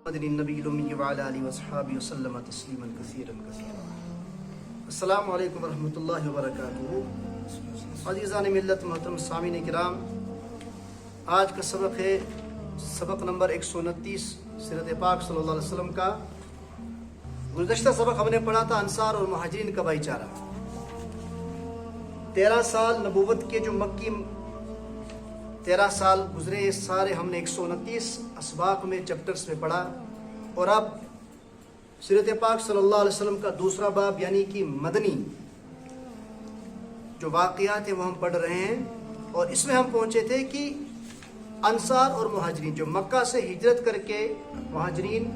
النبی الأمی وعلی آلہ وصحابہ وسلم تسلیما کثیرا کثیرا۔ السلام علیکم ورحمۃ اللہ وبرکاتہ۔ عزیزان ملت، محترم سامعین کرام، آج کا سبق ہے سبق نمبر 129 سیرت پاک صلی اللہ علیہ وسلم کا۔ گزشتہ سبق ہم نے پڑھا تھا انصار اور مہاجرین کا بھائی چارہ۔ 13 سال نبوت کے جو مکی 13 سال گزرے، یہ سارے ہم نے 129 اسباق میں چپٹرز میں پڑھا، اور اب سیرت پاک صلی اللہ علیہ وسلم کا دوسرا باب یعنی کہ مدنی جو واقعات ہیں وہ ہم پڑھ رہے ہیں، اور اس میں ہم پہنچے تھے کہ انصار اور مہاجرین جو مکہ سے ہجرت کر کے مہاجرین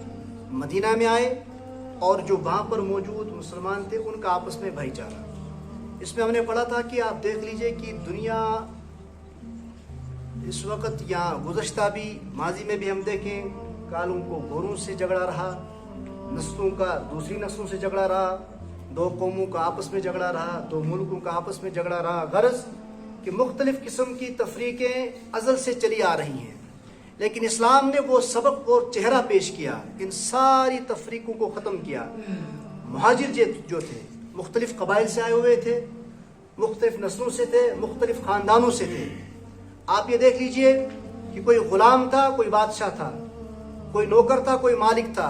مدینہ میں آئے، اور جو وہاں پر موجود مسلمان تھے ان کا آپس میں بھائی چارہ۔ اس میں ہم نے پڑھا تھا کہ آپ دیکھ لیجئے کہ دنیا اس وقت یا گزشتہ بھی ماضی میں بھی ہم دیکھیں، کالوں کو گوروں سے جھگڑا رہا، نسلوں کا دوسری نسلوں سے جھگڑا رہا، دو قوموں کا آپس میں جھگڑا رہا، دو ملکوں کا آپس میں جھگڑا رہا۔ غرض کہ مختلف قسم کی تفریقیں ازل سے چلی آ رہی ہیں، لیکن اسلام نے وہ سبق اور چہرہ پیش کیا، ان ساری تفریقوں کو ختم کیا۔ مہاجر جو تھے مختلف قبائل سے آئے ہوئے تھے، مختلف نسلوں سے تھے، مختلف خاندانوں سے تھے۔ آپ یہ دیکھ لیجئے کہ کوئی غلام تھا، کوئی بادشاہ تھا، کوئی نوکر تھا، کوئی مالک تھا،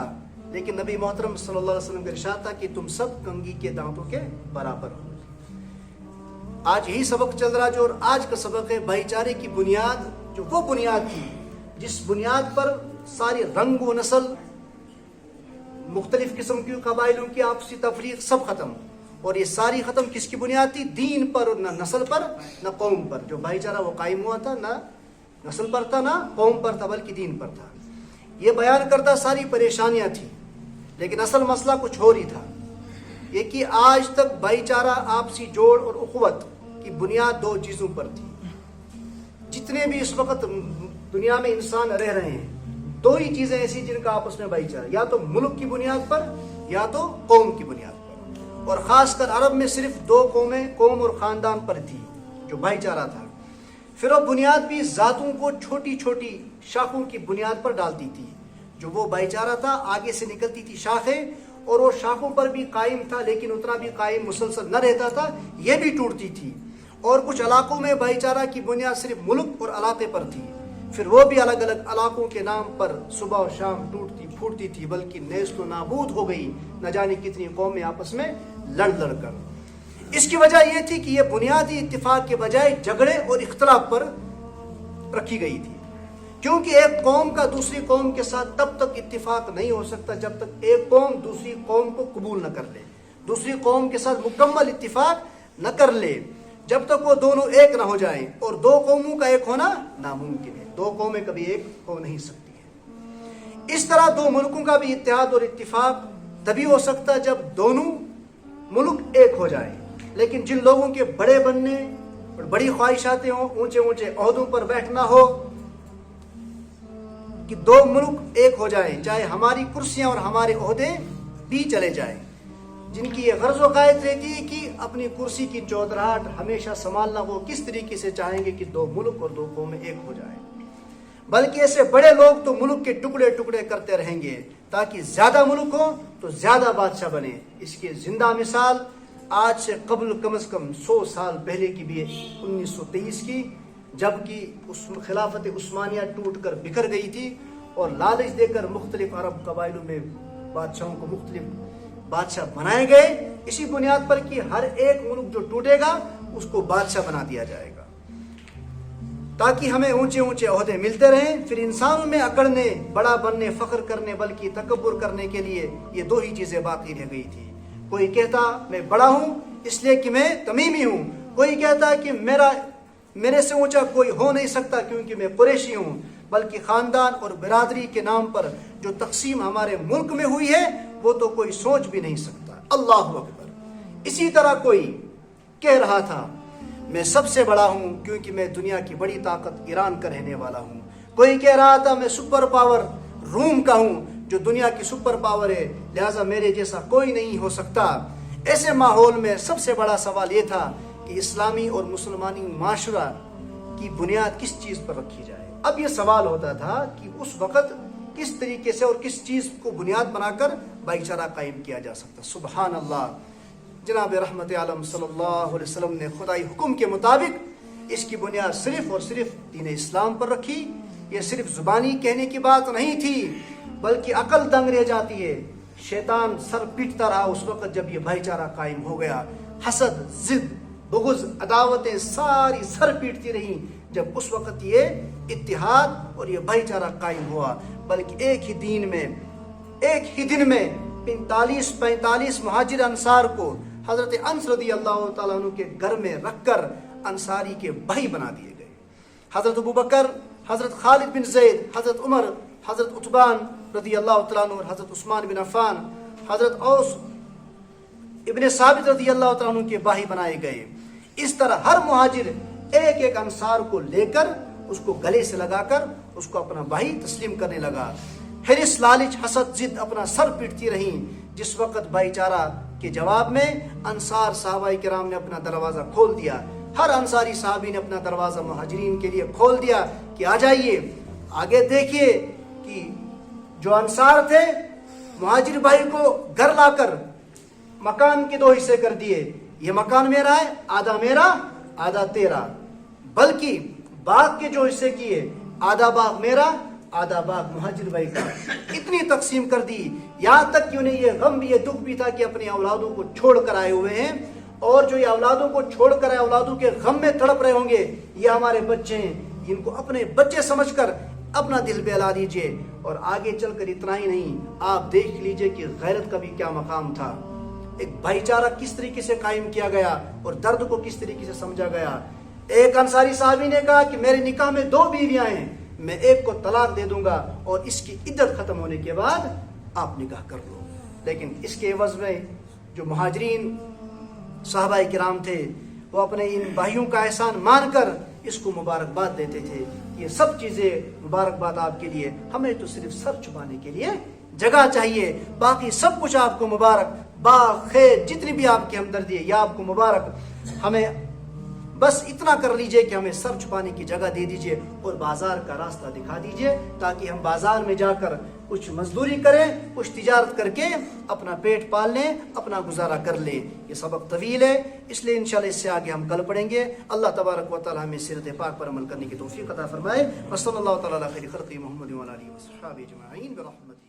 لیکن نبی محترم صلی اللہ علیہ وسلم کا ارشاد تھا کہ تم سب کنگھی کے دانتوں کے برابر ہو۔ آج یہی سبق چل رہا جو، اور آج کا سبق ہے بھائی چارے کی بنیاد، جو وہ بنیاد تھی جس بنیاد پر ساری رنگ و نسل، مختلف قسم کی قبائلوں کی آپسی تفریق سب ختم، اور یہ ساری ختم کس کی بنیاد تھی؟ دین پر، اور نہ نسل پر نہ قوم پر۔ جو بھائی چارہ وہ قائم ہوا تھا نہ نسل پر تھا نہ قوم پر تھا، بلکہ دین پر تھا۔ یہ بیان کرتا ساری پریشانیاں تھیں، لیکن اصل مسئلہ کچھ اور ہی تھا، یہ کہ آج تک بھائی چارہ، آپسی جوڑ اور اخوت کی بنیاد دو چیزوں پر تھی۔ جتنے بھی اس وقت دنیا میں انسان رہ رہے ہیں، دو ہی چیزیں ایسی جن کا آپس میں بھائی چارہ، یا تو ملک کی بنیاد پر یا تو قوم کی بنیاد پر، اور خاص کر عرب میں صرف دو قومیں، قوم اور خاندان پر تھی جو بھائی چارہ تھا۔ پھر وہ بنیاد بھی ذاتوں کو چھوٹی چھوٹی شاخوں کی بنیاد پر ڈالتی تھی۔ جو وہ بھائی چارہ تھا، آگے سے نکلتی تھی شاخیں، اور وہ شاخوں پر بھی قائم تھا، لیکن اتنا بھی قائم مسلسل نہ رہتا تھا، یہ بھی ٹوٹتی تھی۔ اور کچھ علاقوں میں بھائی چارہ کی بنیاد صرف ملک اور علاقے پر تھی، پھر وہ بھی الگ الگ علاقوں کے نام پر صبح و شام ٹوٹتی پھوٹتی تھی، بلکہ نیست و نابود ہو گئی، نہ جانے کتنی قومیں آپس میں لڑ کر۔ اس کی وجہ یہ تھی کہ یہ بنیادی اتفاق کے بجائے جھگڑے اور اختلاف پر رکھی گئی تھی، کیونکہ ایک قوم کا دوسری قوم کے ساتھ تب تک اتفاق نہیں ہو سکتا جب تک ایک قوم دوسری قوم کو قبول نہ کر لے، دوسری قوم کے ساتھ مکمل اتفاق نہ کر لے، جب تک وہ دونوں ایک نہ ہو جائیں، اور دو قوموں کا ایک ہونا ناممکن ہے، دو قومیں کبھی ایک ہو نہیں سکتی ہیں۔ اس طرح دو ملکوں کا بھی اتحاد اور اتفاق تبھی ہو سکتا جب دونوں ملک ایک ہو جائیں، لیکن جن لوگوں کے بڑے بننے اور بڑی خواہشاتیں ہوں، اونچے اونچے عہدوں پر بیٹھنا ہو، کہ دو ملک ایک ہو جائیں، چاہے ہماری کرسیاں اور ہمارے عہدے بھی چلے جائیں، جن کی یہ غرض و قائد رہتی ہے کہ اپنی کرسی کی چودراہٹ ہمیشہ سنبھالنا، وہ کس طریقے سے چاہیں گے کہ دو ملک اور دو قومیں ایک ہو جائیں، بلکہ ایسے بڑے لوگ تو ملک کے ٹکڑے ٹکڑے کرتے رہیں گے تاکہ زیادہ ملک ہو تو زیادہ بادشاہ بنے۔ اس کی زندہ مثال آج سے قبل کم از کم 100 سال پہلے کی بھی ہے، 1923 کی، جبکہ اس خلافت عثمانیہ ٹوٹ کر بکھر گئی تھی، اور لالچ دے کر مختلف عرب قبائلوں میں بادشاہوں کو مختلف بادشاہ بنائے گئے، اسی بنیاد پر کہ ہر ایک ملک جو ٹوٹے گا اس کو بادشاہ بنا دیا جائے گا، تاکہ ہمیں اونچے اونچے عہدے ملتے رہیں۔ پھر انسانوں میں اکڑنے، بڑا بننے، فخر کرنے، بلکہ تکبر کرنے کے لیے یہ دو ہی چیزیں باقی رہ گئی تھی۔ کوئی کہتا میں بڑا ہوں اس لیے کہ میں تمیمی ہوں، کوئی کہتا کہ میرے سے اونچا کوئی ہو نہیں سکتا کیونکہ میں قریشی ہوں، بلکہ خاندان اور برادری کے نام پر جو تقسیم ہمارے ملک میں ہوئی ہے وہ تو کوئی سوچ بھی نہیں سکتا۔ اللہ اکبر۔ اسی طرح کوئی کہہ رہا تھا میں سب سے بڑا ہوں کیونکہ میں دنیا کی بڑی طاقت ایران کا رہنے والا ہوں، کوئی کہہ رہا تھا میں سپر پاور روم کا ہوں جو دنیا کی سپر پاور ہے، لہٰذا میرے جیسا کوئی نہیں ہو سکتا۔ ایسے ماحول میں سب سے بڑا سوال یہ تھا کہ اسلامی اور مسلمانی معاشرہ کی بنیاد کس چیز پر رکھی جائے۔ اب یہ سوال ہوتا تھا کہ اس وقت کس طریقے سے اور کس چیز کو بنیاد بنا کر بھائی چارہ قائم کیا جا سکتا. سبحان اللہ. جناب رحمت عالم صلی اللہ علیہ وسلم نے خدائی حکم کے مطابق اس کی بنیاد صرف اور صرف دین اسلام پر رکھی. یہ صرف زبانی کہنے کی بات نہیں تھی بلکہ عقل دنگ رہ جاتی ہے. شیطان سر پیٹتا رہا اس وقت جب یہ بھائی چارہ قائم ہو گیا. حسد، ضد، بغض، عداوتیں ساری سر پیٹتی رہیں جب اس وقت یہ اتحاد اور یہ بھائی چارہ قائم ہوا. بلکہ ایک ہی دن میں 45 مہاجر انصار کو حضرت انس رضی اللہ تعالیٰ عنہ کے گھر میں رکھ کر انصاری کے بھائی بنا دیے گئے. حضرت ابوبکر، حضرت خالد بن زید، حضرت عمر، حضرت عتبان رضی اللہ تعالیٰ عنہ اور حضرت عثمان بن عفان، حضرت اوس ابن ثابت رضی اللہ تعالیٰ عنہ کے بھائی بنائے گئے. اس طرح ہر مہاجر ایک انصار کو لے کر اس کو گلے سے لگا کر اس کو اپنا بھائی تسلیم کرنے لگا. حرص، لالچ، حسد، ضد اپنا سر پیٹتی رہیں. جس وقت بھائی چارہ کے جواب میں انصار صحابہ کرام نے اپنا دروازہ کھول دیا. ہر انصاری صحابی نے اپنا دروازہ مہاجرین کے لیے کھول دیا کہ آ جائیے. آگے دیکھیے کہ جو انصار تھے مہاجر بھائی کو گھر لا کر مکان کے 2 حصے کر دیے. یہ مکان میرا ہے، آدھا میرا آدھا تیرا. بلکہ باغ کے جو حصے کیے، آدھا باغ میرا آدھا باغ مہاجر بھائی کا. اتنی تقسیم کر دی. یہاں تک کہ انہیں یہ غم بھی، یہ دکھ بھی تھا کہ اپنی اولادوں کو چھوڑ کر آئے ہوئے ہیں اور جو یہ اولادوں کو چھوڑ کر آئے اولادوں کے غم میں تڑپ رہے ہوں گے. یہ ہمارے بچے ہیں، ان کو اپنے بچے سمجھ کر اپنا دل بہلا دیجئے. اور آگے چل کر اتنا ہی نہیں، آپ دیکھ لیجئے کہ غیرت کا بھی کیا مقام تھا. ایک بھائی چارہ کس طریقے سے قائم کیا گیا اور درد کو کس طریقے سے سمجھا گیا. ایک انصاری صحابی نے کہا کہ میرے نکاح میں 2 بیویاں ہیں، میں ایک کو طلاق دے دوں گا اور اس کی عدت ختم ہونے کے بعد آپ نکاح کر لو. لیکن اس کے عوض میں جو مہاجرین صحابہ کرام تھے وہ اپنے ان بھائیوں کا احسان مان کر اس کو مبارکباد دیتے تھے. یہ سب چیزیں مبارکباد آپ کے لیے، ہمیں تو صرف سر چھپانے کے لیے جگہ چاہیے، باقی سب کچھ آپ کو مبارک. باغ، خیر، جتنی بھی آپ کی ہمدردی ہے یہ آپ کو مبارک. ہمیں بس اتنا کر لیجئے کہ ہمیں سر چھپانے کی جگہ دے دیجئے اور بازار کا راستہ دکھا دیجئے تاکہ ہم بازار میں جا کر کچھ مزدوری کریں، کچھ تجارت کر کے اپنا پیٹ پال لیں، اپنا گزارا کر لیں. یہ سبق طویل ہے اس لیے انشاءاللہ اس سے آگے ہم کل پڑھیں گے. اللہ تبارک و تعالی ہمیں سیرت پاک پر عمل کرنے کی توفیق عطا فرمائے. وصلی اللہ تعالی علی خیر خلقہ محمد و علی آلہ و صحبہ اجمعین برحمتہ.